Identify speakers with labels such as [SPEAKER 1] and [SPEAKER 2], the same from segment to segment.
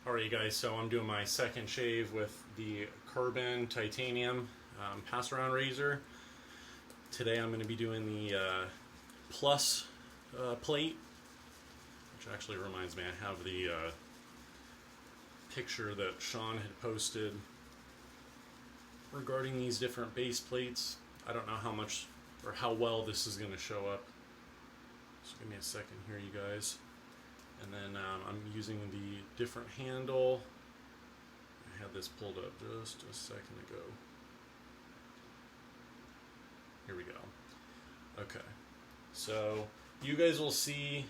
[SPEAKER 1] Alright you guys, so I'm doing my second shave with the Carbon Titanium pass around razor. Today I'm going to be doing the Plus plate, which actually reminds me I have the picture that Sean had posted regarding these different base plates. I don't know how much or how well this is going to show up, so give me a second here you guys. And then I'm using the different handle. I had this pulled up just a second ago. Here we go. Okay, so you guys will see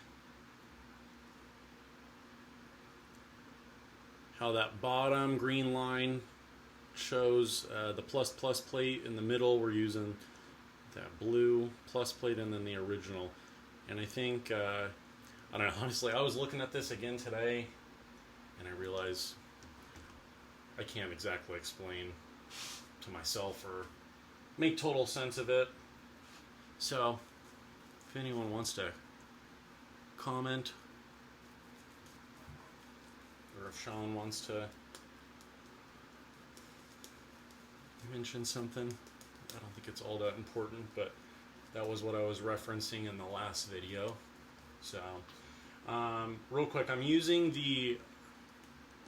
[SPEAKER 1] how that bottom green line shows the plus plate. In the middle we're using that blue plus plate, and then the original. And I think I don't know, honestly, I was looking at this again today, and I realized I can't exactly explain to myself or make total sense of it. So, if anyone wants to comment, or if Sean wants to mention something, I don't think it's all that important, but that was what I was referencing in the last video. So, real quick, I'm using the,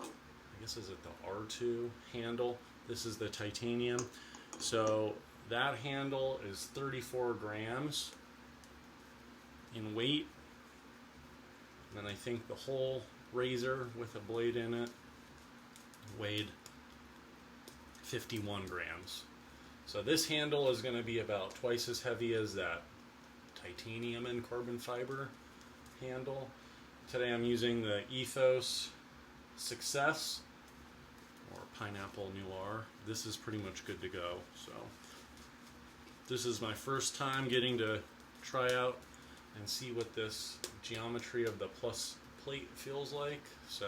[SPEAKER 1] I guess is it the R2 handle? This is the titanium. So that handle is 34 grams in weight. And then I think the whole razor with a blade in it weighed 51 grams. So this handle is going to be about twice as heavy as that titanium and carbon fiber handle. Today I'm using the Ethos Success, or Pineapple Noir. This is pretty much good to go. So this is my first time getting to try out and see what this geometry of the plus plate feels like. So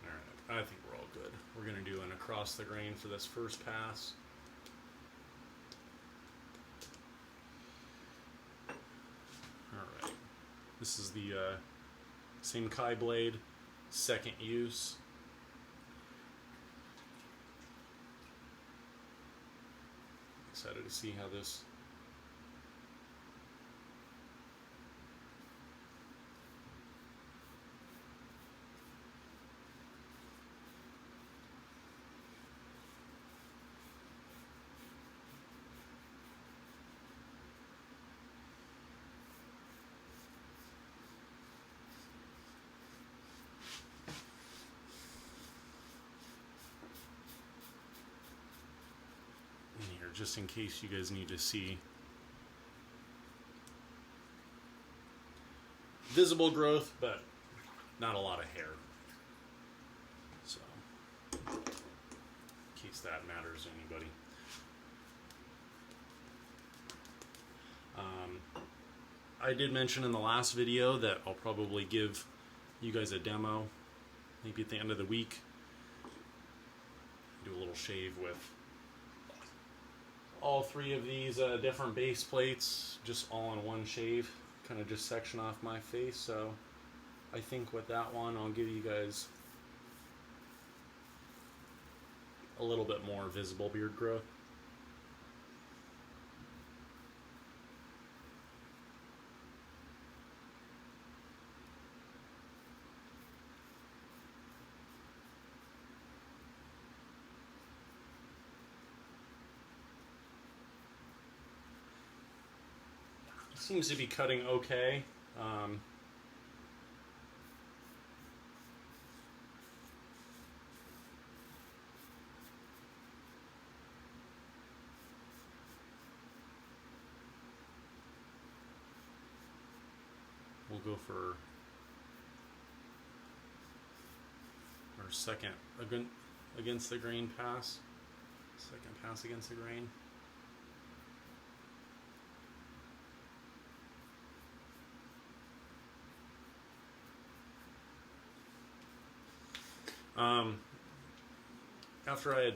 [SPEAKER 1] alright, I think we're all good. We're going to do an across the grain for this first pass. Alright, this is the same Kai blade, second use. Excited to see how this just in case you guys need to see visible growth, but not a lot of hair. So, in case that matters to anybody. I did mention in the last video that I'll probably give you guys a demo, maybe at the end of the week. Do a little shave with all three of these different base plates, just all in one shave, kind of just section off my face. So I think with that one I'll give you guys a little bit more visible beard growth. Seems to be cutting okay. We'll go for our second against the grain pass. Second pass against the grain. After I had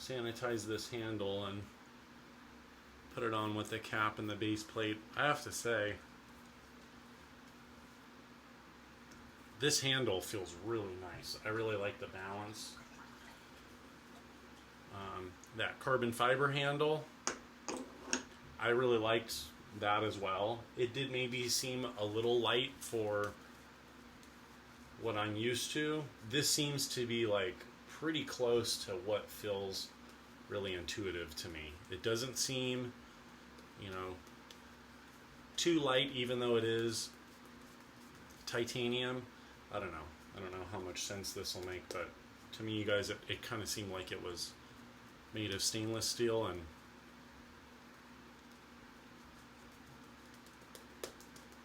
[SPEAKER 1] sanitized this handle and put it on with the cap and the base plate. I have to say, this handle feels really nice. I really like the balance. That carbon fiber handle, I really liked that as well. It did maybe seem a little light for what I'm used to. This seems to be like pretty close to what feels really intuitive to me. It doesn't seem, you know, too light, even though it is titanium. I don't know how much sense this will make, but to me, you guys, it kind of seemed like it was made of stainless steel, and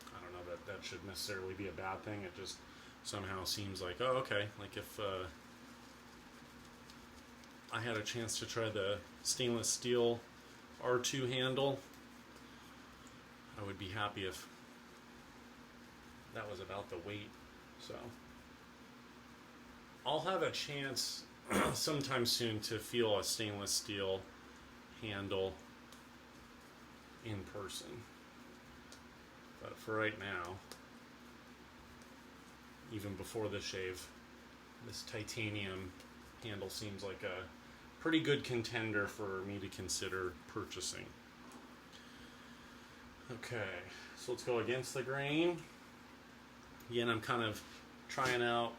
[SPEAKER 1] I don't know that that should necessarily be a bad thing. It just somehow seems like, oh, okay, like if I had a chance to try the stainless steel R2 handle, I would be happy if that was about the weight. So I'll have a chance sometime soon to feel a stainless steel handle in person. But for right now, even before the shave, this titanium handle seems like a pretty good contender for me to consider purchasing. Okay, so let's go against the grain. Again, I'm kind of trying out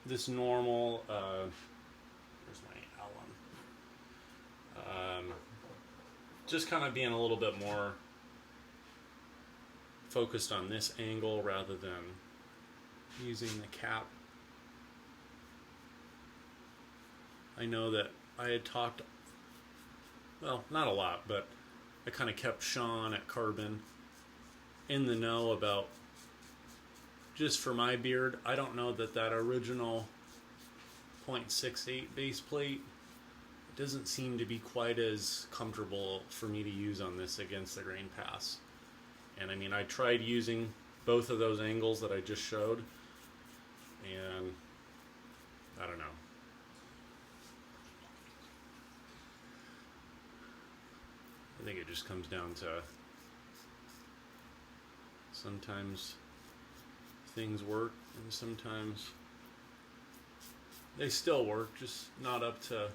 [SPEAKER 1] this normal, where's my Allen? Just kind of being a little bit more focused on this angle rather than using the cap. I know that I had talked, well, not a lot, but I kind of kept Sean at Carbon in the know about, just for my beard, I don't know that that original 0.68 base plate doesn't seem to be quite as comfortable for me to use on this against the grain pass. And I mean, I tried using both of those angles that I just showed, and I don't know. I think it just comes down to sometimes things work and sometimes they still work, just not up to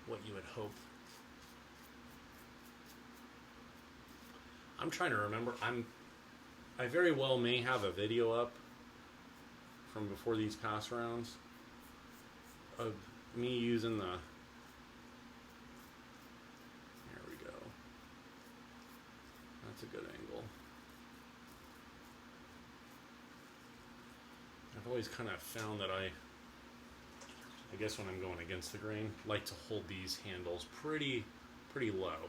[SPEAKER 1] what you would hope. I'm trying to remember. I very well may have a video up from before these pass rounds of me using the, there we go. That's a good angle. I've always kind of found that I guess when I'm going against the grain, like to hold these handles pretty low.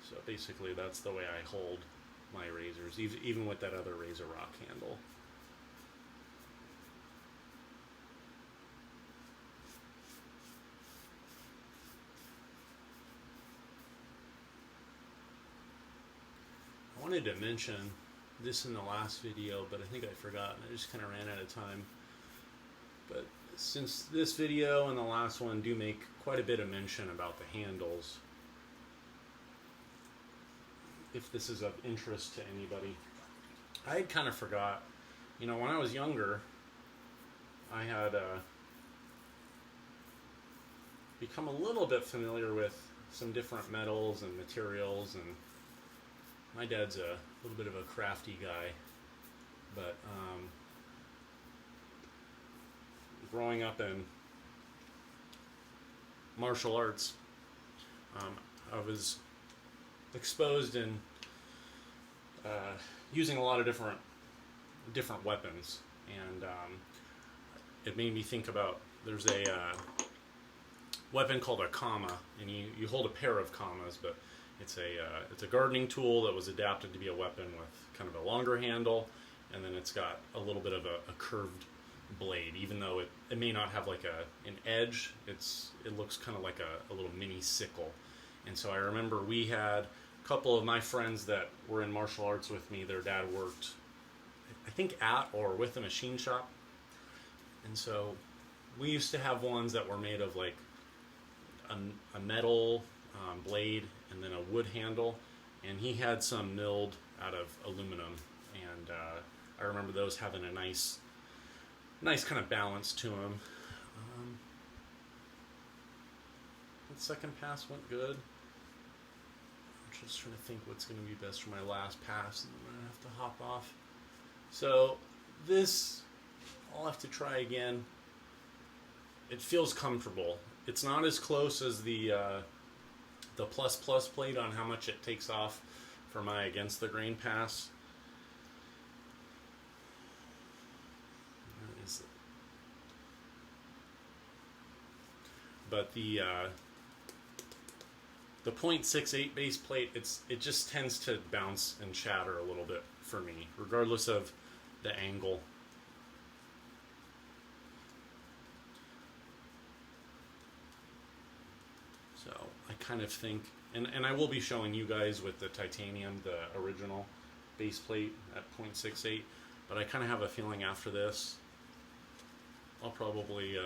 [SPEAKER 1] So basically that's the way I hold my razors, even with that other Razor Rock handle. I wanted to mention this in the last video, but I think I forgot and I just kind of ran out of time. But since this video and the last one do make quite a bit of mention about the handles, if this is of interest to anybody, I had kind of forgot, you know, when I was younger, I had become a little bit familiar with some different metals and materials, and my dad's a little bit of a crafty guy, but growing up in martial arts, I was exposed in using a lot of different weapons, and it made me think about, there's a weapon called a kama, and you hold a pair of kamas, but it's a gardening tool that was adapted to be a weapon with kind of a longer handle, and then it's got a little bit of a curved blade. Even though it may not have like an edge, it looks kind of like a little mini sickle. And so I remember we had a couple of my friends that were in martial arts with me, their dad worked, I think, at or with a machine shop, and so we used to have ones that were made of like a metal blade and then a wood handle, and he had some milled out of aluminum, and I remember those having a nice kind of balance to them. The second pass went good. I'm just trying to think what's going to be best for my last pass, and then I'm going to have to hop off. So this, I'll have to try again. It feels comfortable. It's not as close as the plus plate on how much it takes off for my against the grain pass. Where is it? But the .68 base plate, it just tends to bounce and shatter a little bit for me, regardless of the angle. So I kind of think, and I will be showing you guys with the titanium, the original base plate at .68, but I kind of have a feeling after this, I'll probably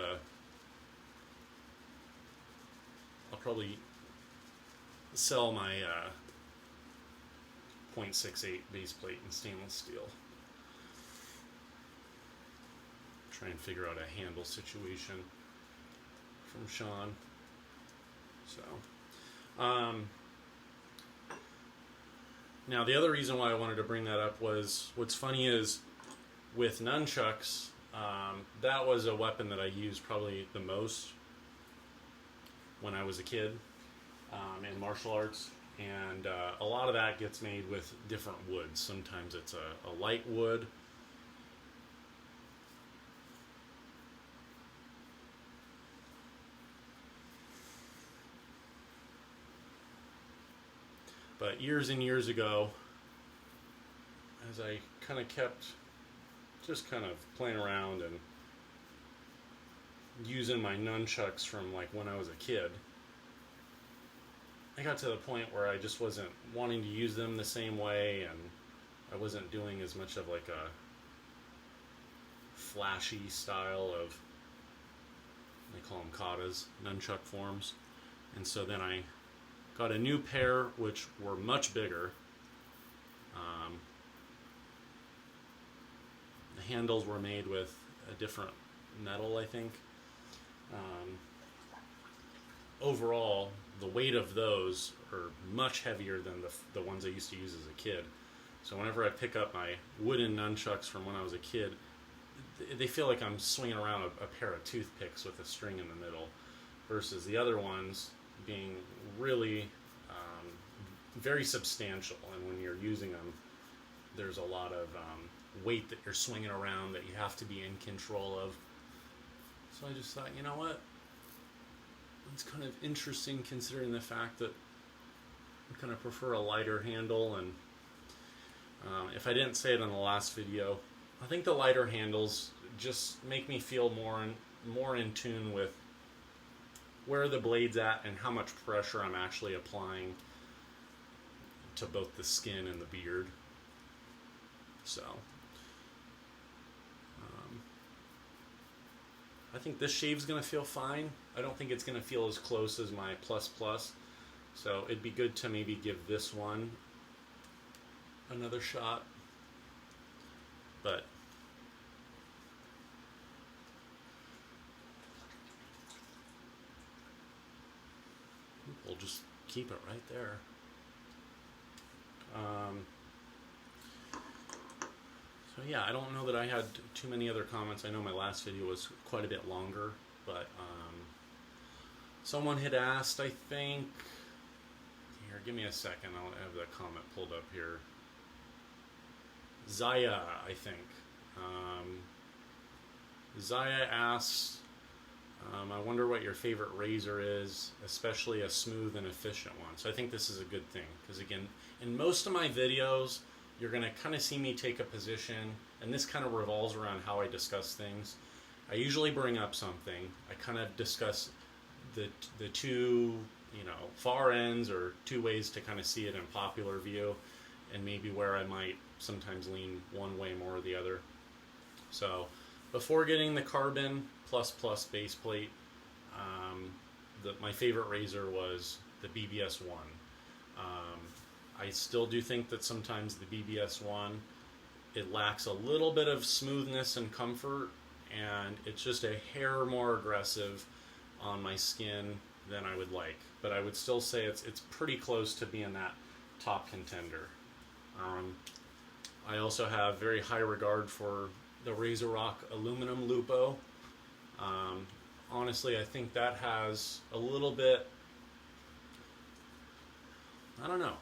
[SPEAKER 1] sell my .68 base plate in stainless steel. Try and figure out a handle situation from Sean. So, now the other reason why I wanted to bring that up was, what's funny is with nunchucks, that was a weapon that I used probably the most when I was a kid in martial arts, and a lot of that gets made with different woods. Sometimes it's a light wood. But years and years ago, as I kind of kept just kind of playing around and using my nunchucks from like when I was a kid, I got to the point where I just wasn't wanting to use them the same way, and I wasn't doing as much of like a flashy style of, they call them katas, nunchuck forms. And so then I got a new pair which were much bigger. The handles were made with a different metal, I think. Overall, the weight of those are much heavier than the ones I used to use as a kid. So whenever I pick up my wooden nunchucks from when I was a kid, they feel like I'm swinging around a pair of toothpicks with a string in the middle, versus the other ones being really very substantial. And when you're using them, there's a lot of weight that you're swinging around that you have to be in control of. So I just thought, you know what? It's kind of interesting considering the fact that I kind of prefer a lighter handle. And if I didn't say it in the last video, I think the lighter handles just make me feel more in tune with where the blade's at and how much pressure I'm actually applying to both the skin and the beard. So I think this shave's going to feel fine. I don't think it's going to feel as close as my plus. So it'd be good to maybe give this one another shot. But we'll just keep it right there. So yeah, I don't know that I had too many other comments. I know my last video was quite a bit longer, but someone had asked, I think, here, give me a second, I'll have the comment pulled up here. Zaya, I think. Zaya asks, I wonder what your favorite razor is, especially a smooth and efficient one. So I think this is a good thing, because again, in most of my videos, you're going to kind of see me take a position, and this kind of revolves around how I discuss things. I usually bring up something. I kind of discuss the two, far ends, or two ways to kind of see it in popular view, and maybe where I might sometimes lean one way more or the other. So before getting the carbon plus base plate, my favorite razor was the BBS One. I still do think that sometimes the BBS One, it lacks a little bit of smoothness and comfort, and it's just a hair more aggressive on my skin than I would like. But I would still say it's pretty close to being that top contender. I also have very high regard for the RazoRock aluminum Lupo. Honestly, I think that has a little bit, I don't know.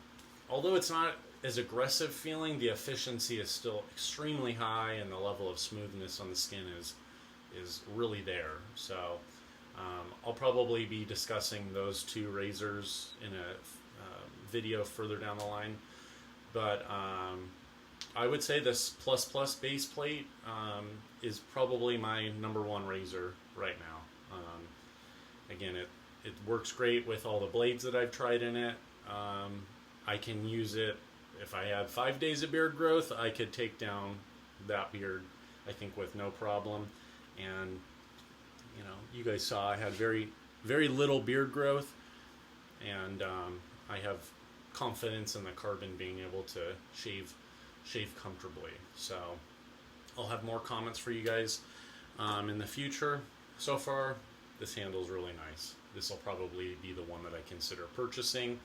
[SPEAKER 1] Although it's not as aggressive feeling, the efficiency is still extremely high, and the level of smoothness on the skin is really there. So I'll probably be discussing those two razors in a video further down the line. But I would say this Plus Plus base plate is probably my #1 razor right now. Again, it works great with all the blades that I've tried in it. I can use it if I had 5 days of beard growth. I could take down that beard, I think, with no problem. And you know, you guys saw I had very, very little beard growth, and I have confidence in the Carbon being able to shave comfortably. So I'll have more comments for you guys in the future. So far, this handle's really nice. This will probably be the one that I consider purchasing.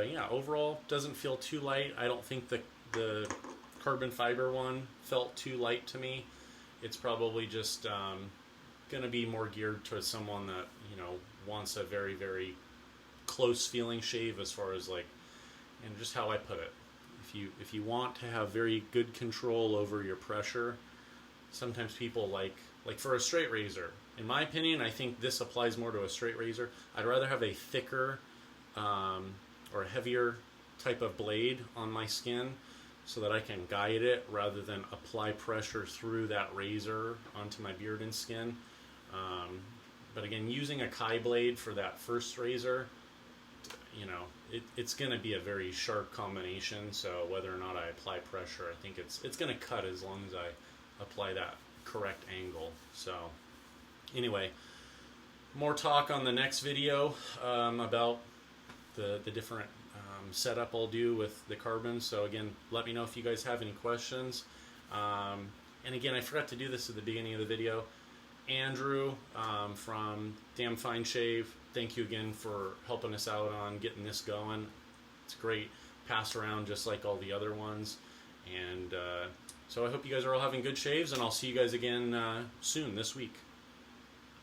[SPEAKER 1] Yeah, overall, doesn't feel too light. I don't think the carbon fiber one felt too light to me. It's probably just going to be more geared towards someone that, you know, wants a very, very close feeling shave, as far as like, and just how I put it. If you want to have very good control over your pressure, sometimes people like for a straight razor. In my opinion, I think this applies more to a straight razor. I'd rather have a thicker or a heavier type of blade on my skin so that I can guide it rather than apply pressure through that razor onto my beard and skin. But again, using a Kai blade for that first razor, you know, it's going to be a very sharp combination. So whether or not I apply pressure, I think it's going to cut as long as I apply that correct angle. So anyway, more talk on the next video about the different setup I'll do with the Carbon. So again, let me know if you guys have any questions. And again, I forgot to do this at the beginning of the video. Andrew from Damn Fine Shave, thank you again for helping us out on getting this going. It's great, passed around just like all the other ones. And so I hope you guys are all having good shaves, and I'll see you guys again soon this week.